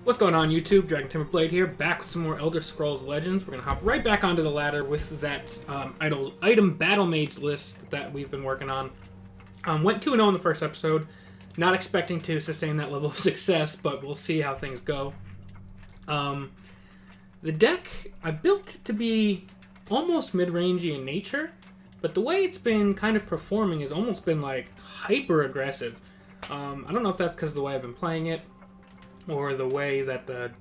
What's going on, YouTube? Dragon Timberblade here, back with some more Elder Scrolls Legends. We're going to hop right back onto the ladder with that item battle mage list that we've been working on. Went 2-0 in the first episode. Not expecting to sustain that level of success, but we'll see how things go. The deck, I built it to be almost mid-rangey in nature, but the way it's been kind of performing has almost been like hyper-aggressive. I don't know if that's because of the way I've been playing it, or the way that the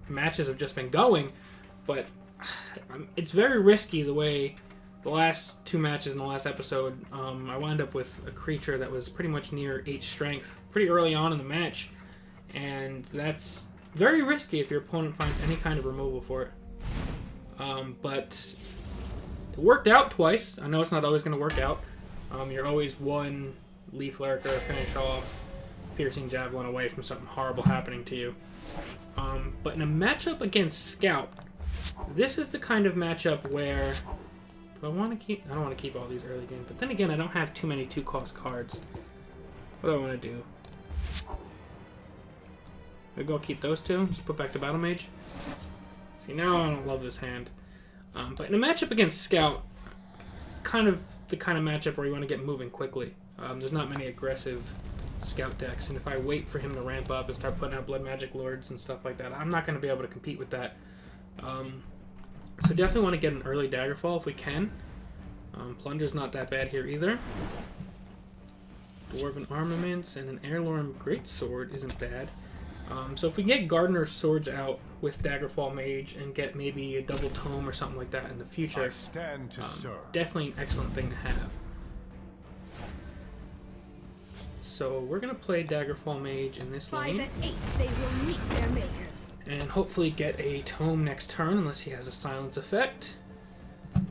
matches have just been going, but it's very risky the way the last two matches in the last episode, I wound up with a creature that was pretty much near 8 strength pretty early on in the match, and that's very risky if your opponent finds any kind of removal for it. But it worked out twice. I know it's not always going to work out. You're always one Leaf Lurker, finish off, Piercing Javelin away from something horrible happening to you. But in a matchup against Scout, this is the kind of matchup where... Do I want to keep... I don't want to keep all these early game, but then again, I don't have too many 2-cost cards. What do I want to do? Maybe I'll keep those two, just put back the Battle Mage. See, now I don't love this hand. But in a matchup against Scout, kind of the kind of matchup where you want to get moving quickly. There's not many aggressive Scout decks, and if I wait for him to ramp up and start putting out Blood Magic Lords and stuff like that, I'm not going to be able to compete with that. So definitely want to get an early Daggerfall if we can. Plunder's not that bad here either. Dwarven Armaments and an Heirloom Greatsword isn't bad. So if we get Gardener's Swords out with Daggerfall Mage and get maybe a double tome or something like that in the future, definitely an excellent thing to have. So we're going to play Daggerfall Mage in this lane. 5 and 8, they will meet their makers. And hopefully get a tome next turn, unless he has a silence effect. And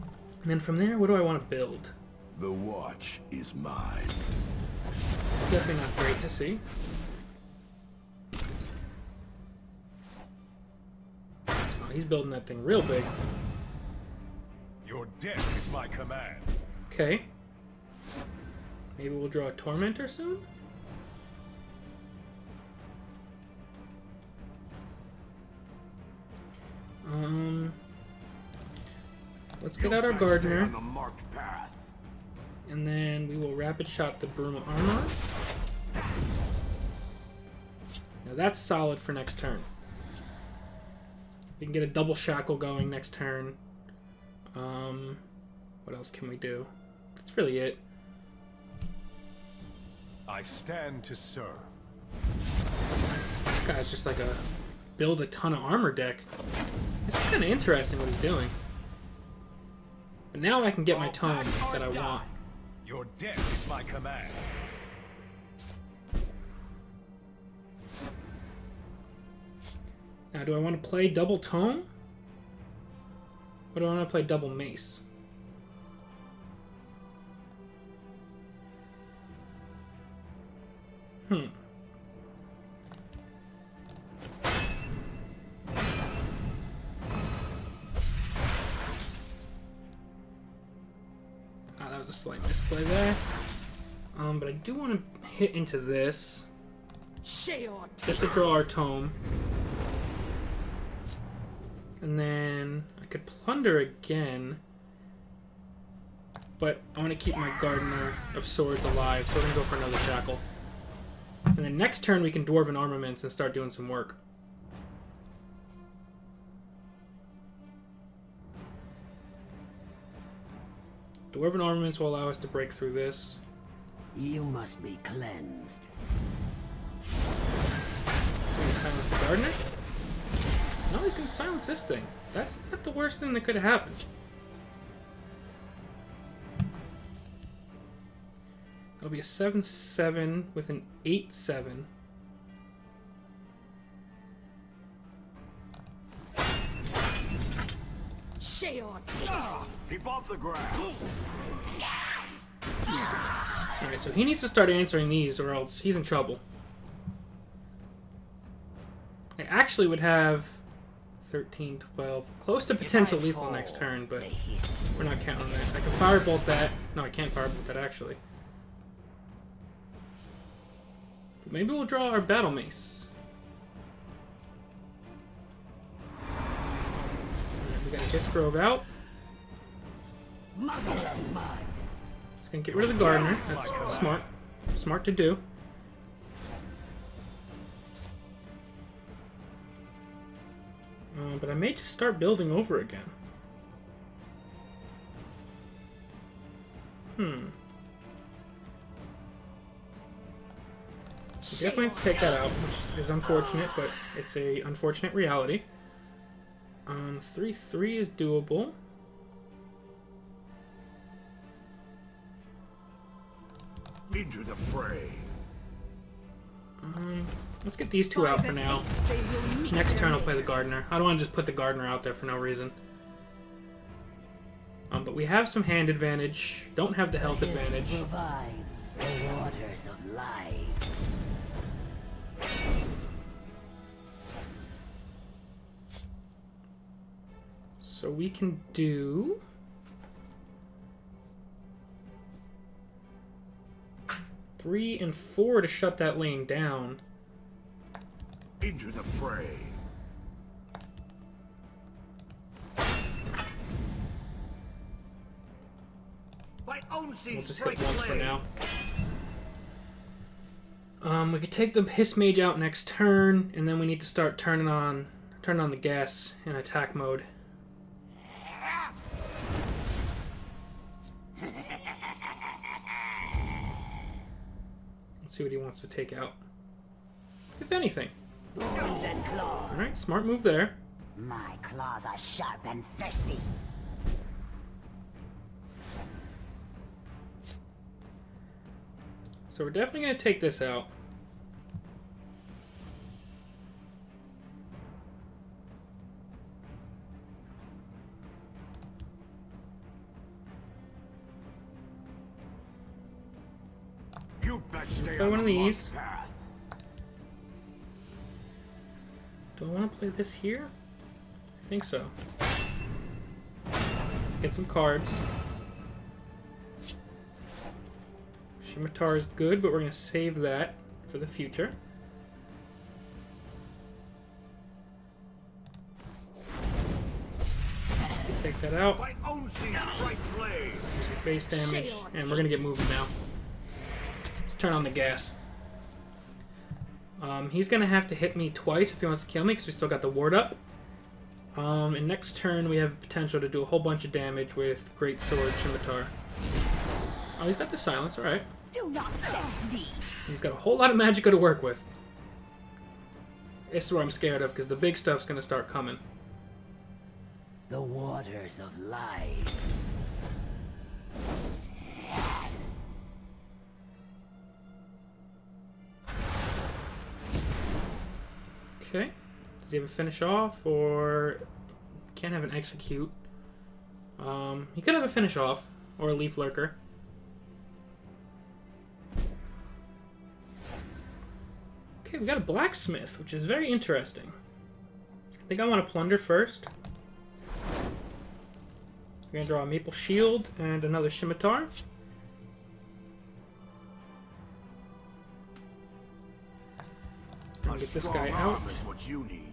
then from there, what do I want to build? The watch is mine. Definitely not great to see. Oh, he's building that thing real big. Your death is my command. Okay. Maybe we'll draw a Tormentor soon? Let's get out our Gardener. And then we will Rapid Shot the Broom of Armor. Now that's solid for next turn. We can get a double Shackle going next turn. What else can we do? That's really it. I stand to serve. This guy's just like a build a ton of armor deck. This is kind of interesting what he's doing. But now I can get my tome that I want. Your death is my command. Now, do I want to play double tome? Or do I want to play double mace? That was a slight misplay there. But I do want to hit into this. Just to draw our tome. And then I could plunder again. But I want to keep my Gardener of Swords alive, so we're going to go for another Shackle. And then next turn we can Dwarven Armaments and start doing some work. Dwarven Armaments will allow us to break through this. You must be cleansed. He's going to silence the Gardener? No, he's going to silence this thing. That's not the worst thing that could have happened. It'll be a 7/7 with an 8/7. Keep off the ground. Alright, so he needs to start answering these or else he's in trouble. I actually would have 13, 12, close to potential lethal next turn, but we're not counting that. I can Firebolt that. No, I can't Firebolt that actually. Maybe we'll draw our Battle Mace. Kiss Grove out. Mother of mud. Just gonna get rid of the gardener. That's smart. Smart to do. But I may just start building over again. We definitely have to take that out, which is unfortunate, but it's a unfortunate reality. 3-3 is doable. Into the fray. Let's get these two out for now. They will meet Next their turn I'll play the mates. gardener. I don't want to just put the gardener out there for no reason. But we have some hand advantage. Don't have the health This advantage. provides the waters of life. So we can do... Three and 4 to shut that lane down. Into the fray. My own We'll seas just hit break once for flame. now. We could take the Hiss Mage out next turn, and then we need to start turning on the gas in attack mode. Let's see what he wants to take out. If anything. Thorns and claws. Alright, smart move there. My claws are sharp and thirsty. So we're definitely going to take this out. You best stay Play on one of the marked these. path. Do I want to play this here? I think so. Get some cards. Scimitar is good, but we're going to save that for the future. Take that out. My own seas bright flame. Base damage, and we're going to get moving now. Let's turn on the gas. He's going to have to hit me twice if he wants to kill me, because we still got the ward up. And next turn we have potential to do a whole bunch of damage with Great Sword Scimitar. Oh, he's got the silence, alright. Do not vex me. He's got a whole lot of magicka to work with. This is what I'm scared of, because the big stuff's going to start coming. The waters of life. Okay. Does he have a finish off, or can't have an execute? He could have a finish off, or a leaf lurker. Okay, we got a blacksmith, which is very interesting. I think I want to plunder first. We're gonna draw a maple shield and another scimitar. I'll A get this strong guy out. arm is what you need.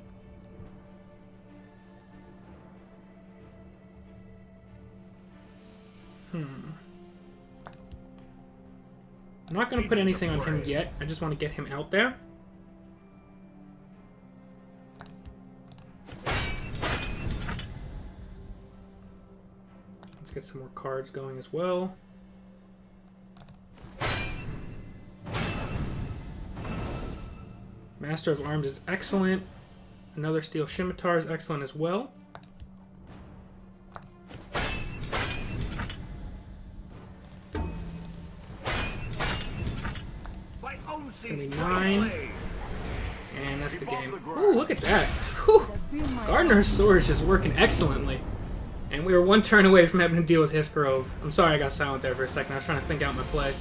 I'm not going to put anything on him yet. I just want to get him out there. Let's get some more cards going as well. Master of Arms is excellent. Another Steel Scimitar is excellent as well. My own seas Gonna be bright 9. flame. And that's the Keep off game. the ground. Ooh, look at that. Whew. That's been my Gardener's Sword is just working excellently. And we were one turn away from having to deal with Hiss Grove. I'm sorry I got silent there for a second. I was trying to think out my play.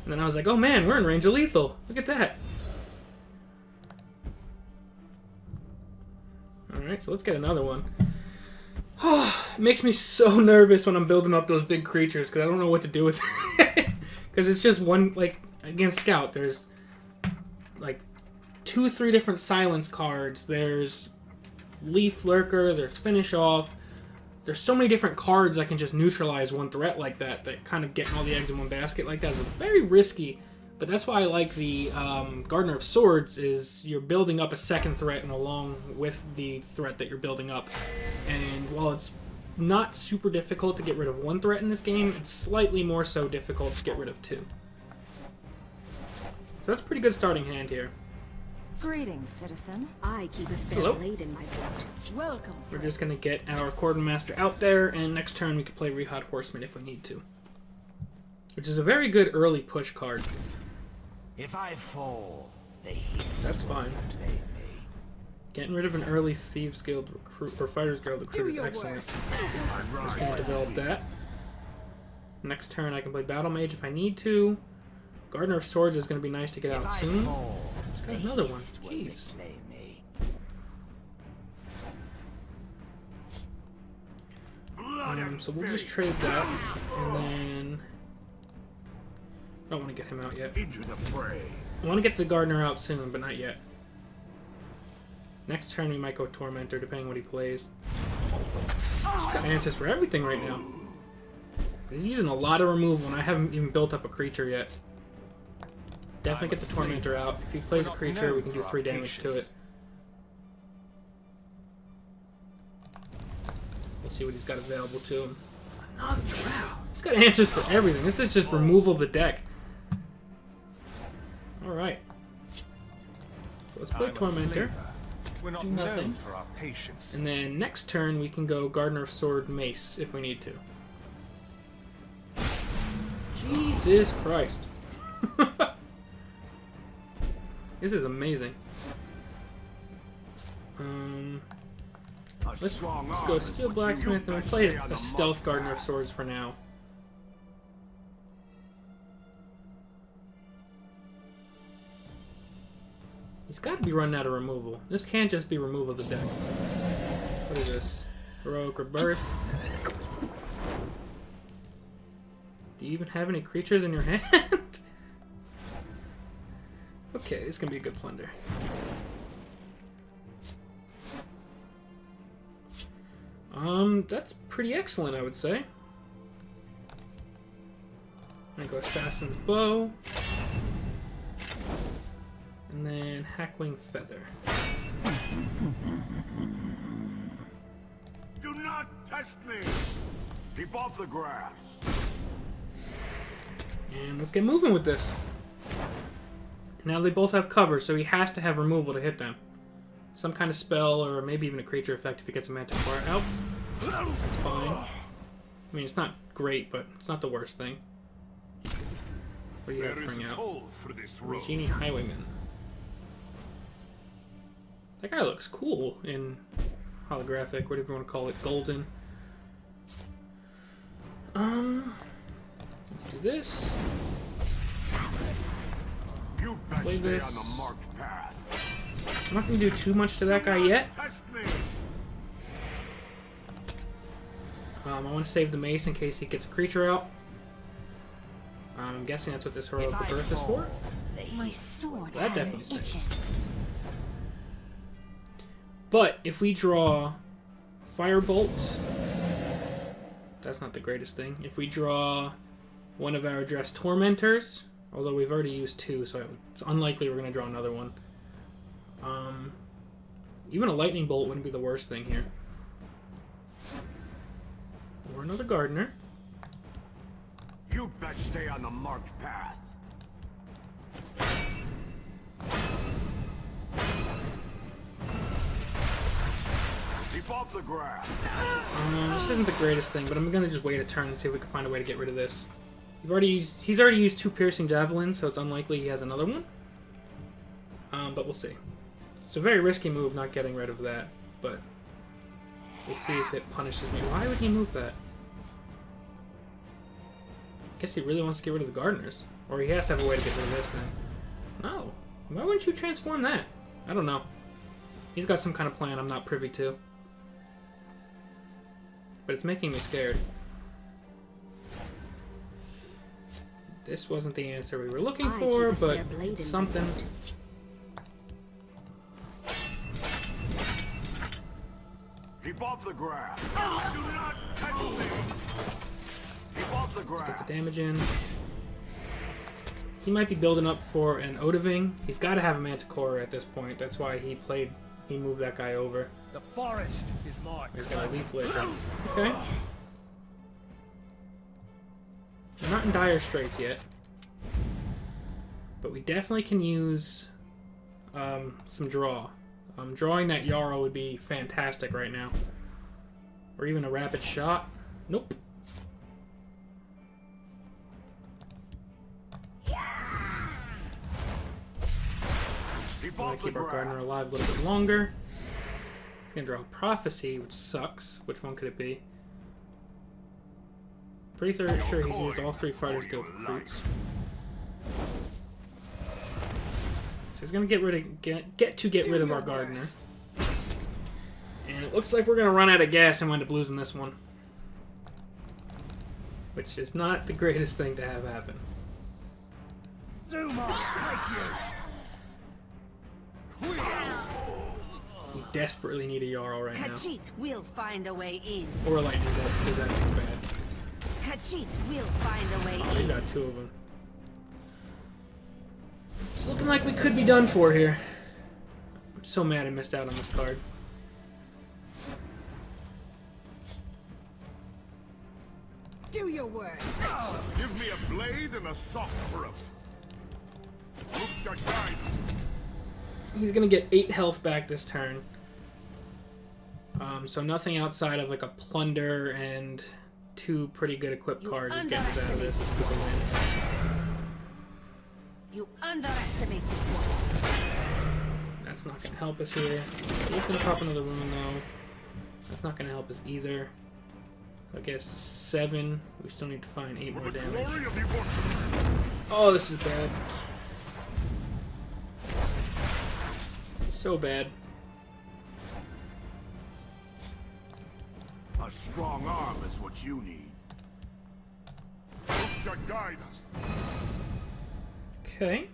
And then I was like, oh man, we're in range of lethal. Look at that. Alright, so let's get another one. It makes me so nervous when I'm building up those big creatures because I don't know what to do with it. Because it's just one, like, against Scout, there's like 2-3 different silence cards. There's Leaf Lurker, there's Finish Off. there's so many different cards I can just neutralize one threat like that, that kind of getting all the eggs in one basket like that is very risky. But that's why I like the Gardener of Swords, is you're building up a second threat and along with the threat that you're building up. And while it's not super difficult to get rid of one threat in this game, it's slightly more so difficult to get rid of two. So that's a pretty good starting hand here. Greetings, citizen. I keep a spare Hello. blade in my belt. Welcome. We're just going to get our Cordon Master out there, and next turn we can play Rihad Horseman if we need to. Which is a very good early push card. If I fall, That's fine. Getting rid of an early Thieves Guild recruit or Fighters Guild recruit is excellent. Just going to develop that. Next turn I can play Battle Mage if I need to. Gardener of Swords is going to be nice to get out soon. Just got another one. Jeez. So we'll just trade that, and then I don't want to get him out yet. into the fray. I want to get the Gardener out soon, but not yet. Next turn we might go Tormentor, depending on what he plays. He's got answers for everything right now. But he's using a lot of removal, and I haven't even built up a creature yet. Definitely get the Tormentor out. If he plays a creature, we can do 3 damage to it. We'll see what he's got available to him. Another, wow, he's got answers for everything. This is just removal of the deck. Alright. So let's play Tormentor. We're not Do nothing. known for our patience. And then next turn we can go Gardener of Sword Mace if we need to. Jesus Christ. This is amazing. Let's go Steel Blacksmith, and we'll play a Stealth Gardener of Swords for now. He's got to be running out of removal. This can't just be removal of the deck. What is this? Heroic Rebirth. Do you even have any creatures in your hand? Okay, this can be a good plunder. That's pretty excellent, I would say. I'm gonna go Assassin's Bow. And then Hackwing Feather. Do not test me! Keep off the grass! And let's get moving with this. Now they both have cover, so he has to have removal to hit them. Some kind of spell, or maybe even a creature effect if he gets a Manticore out. That's fine. I mean, it's not great, but it's not the worst thing. What do you have to bring out? Genie Highwayman. That guy looks cool in holographic, whatever you want to call it, golden. Let's do this. You best Play stay this. on the marked path. I'm not going to do too much to that guy yet. Test me! I want to save the mace in case he gets a creature out. I'm guessing that's what this Heroic Rebirth is for. My sword That hand definitely stinks. itches. But if we draw Firebolt, that's not the greatest thing. If we draw one of our addressed Tormentors, although we've already used 2, so it's unlikely we're going to draw another one. Even a Lightning Bolt wouldn't be the worst thing here. Or another Gardener. You best stay on the marked path. Keep off the grass. This isn't the greatest thing, but I'm going to just wait a turn and see if we can find a way to get rid of this. He's already used 2 Piercing Javelins, so it's unlikely he has another one. But we'll see. It's a very risky move not getting rid of that, but we'll see if it punishes me. Why would he move that? I guess he really wants to get rid of the Gardeners. Or he has to have a way to get rid of this then. No. Why wouldn't you transform that? I don't know. He's got some kind of plan I'm not privy to. But it's making me scared. This wasn't the answer we were looking for, but it's something. Keep off the grass. Do not touch me. Keep off the grass. Get the damage in. He might be building up for an Odiving. He's got to have a Manticore at this point. That's why he moved that guy over. The forest is mine. He's got a Leaflet. Okay. We're not in dire straits yet. But we definitely can use some draw. Drawing that Jarl would be fantastic right now. Or even a rapid shot. Nope. We're gonna keep our gardener alive a little bit longer. He's gonna draw a prophecy, which sucks. Which one could it be? Pretty sure he's used all 3 Fighters Guild recruits. So he's gonna get rid of our gardener. And it looks like we're gonna run out of gas and wind up losing this one. Which is not the greatest thing to have happen. Zuma, take you. We desperately need a Jarl right now. Khajiit will find a way in. Or a lightning bolt, because that thing's bad. Khajiit will find a way Oh, he's in. got 2 of them. It's looking like we could be done for here. I'm so mad I missed out on this card. Do your worst. Give me a blade and a soft proof. Look to guide us. He's gonna get 8 health back this turn. So nothing outside of like a plunder and 2 pretty good equipped cards is getting us out of this with a win. You underestimate this one. That's not gonna help us here. He's gonna pop another rune though. That's not gonna help us either. I guess 7. We still need to find 8 more damage. Glory of the Orson. Oh, this is bad. So bad. A strong arm is what you need. Look to guide us. Okay.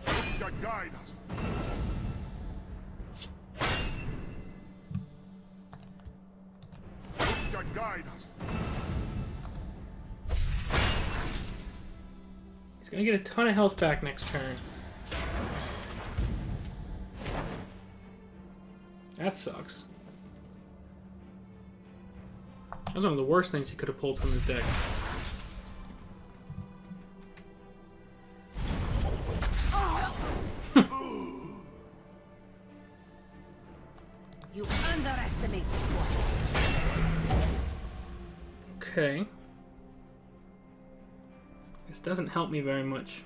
Look to guide us. Look to guide us. He's gonna get a ton of health back next turn. That sucks. That was one of the worst things he could have pulled from his deck. You underestimate this one. Okay. This doesn't help me very much.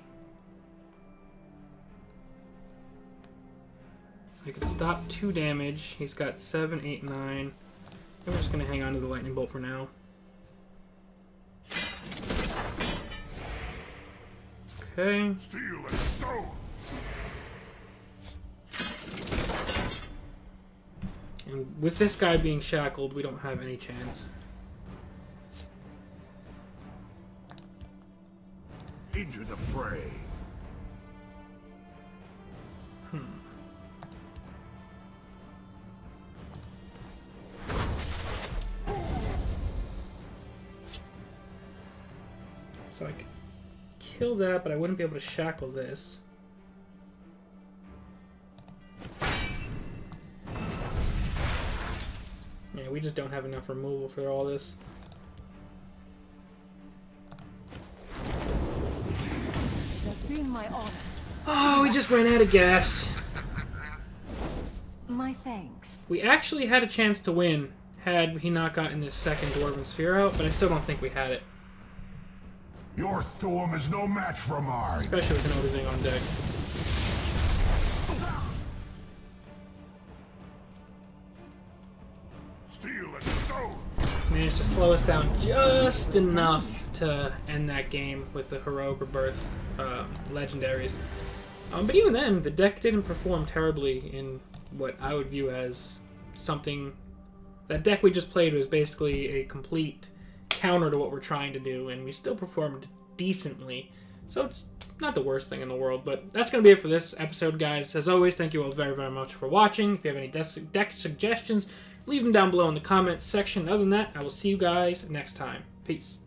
I could stop 2 damage. He's got 7, 8, 9. I'm just gonna hang on to the lightning bolt for now. Okay. Steel and stone. And with this guy being shackled, we don't have any chance. Into the fray. So I could kill that, but I wouldn't be able to shackle this. Yeah, we just don't have enough removal for all this. That's been my honor. Oh, we just ran out of gas. My thanks. We actually had a chance to win had he not gotten this second Dwarven Sphere out, but I still don't think we had it. Your Thorm is no match for mine. Especially with an Odiving on deck. Steel and stone. Managed to slow us down just enough to end that game with the Heroic Rebirth legendaries. But even then, the deck didn't perform terribly in what I would view as something... That deck we just played was basically a complete counter to what we're trying to do, and we still performed decently So it's not the worst thing in the world, but that's going to be it for this episode, guys. As always, thank you all very, very much for watching. If you have any deck suggestions, leave them down below in the comments section. Other than that, I will see you guys next time. Peace.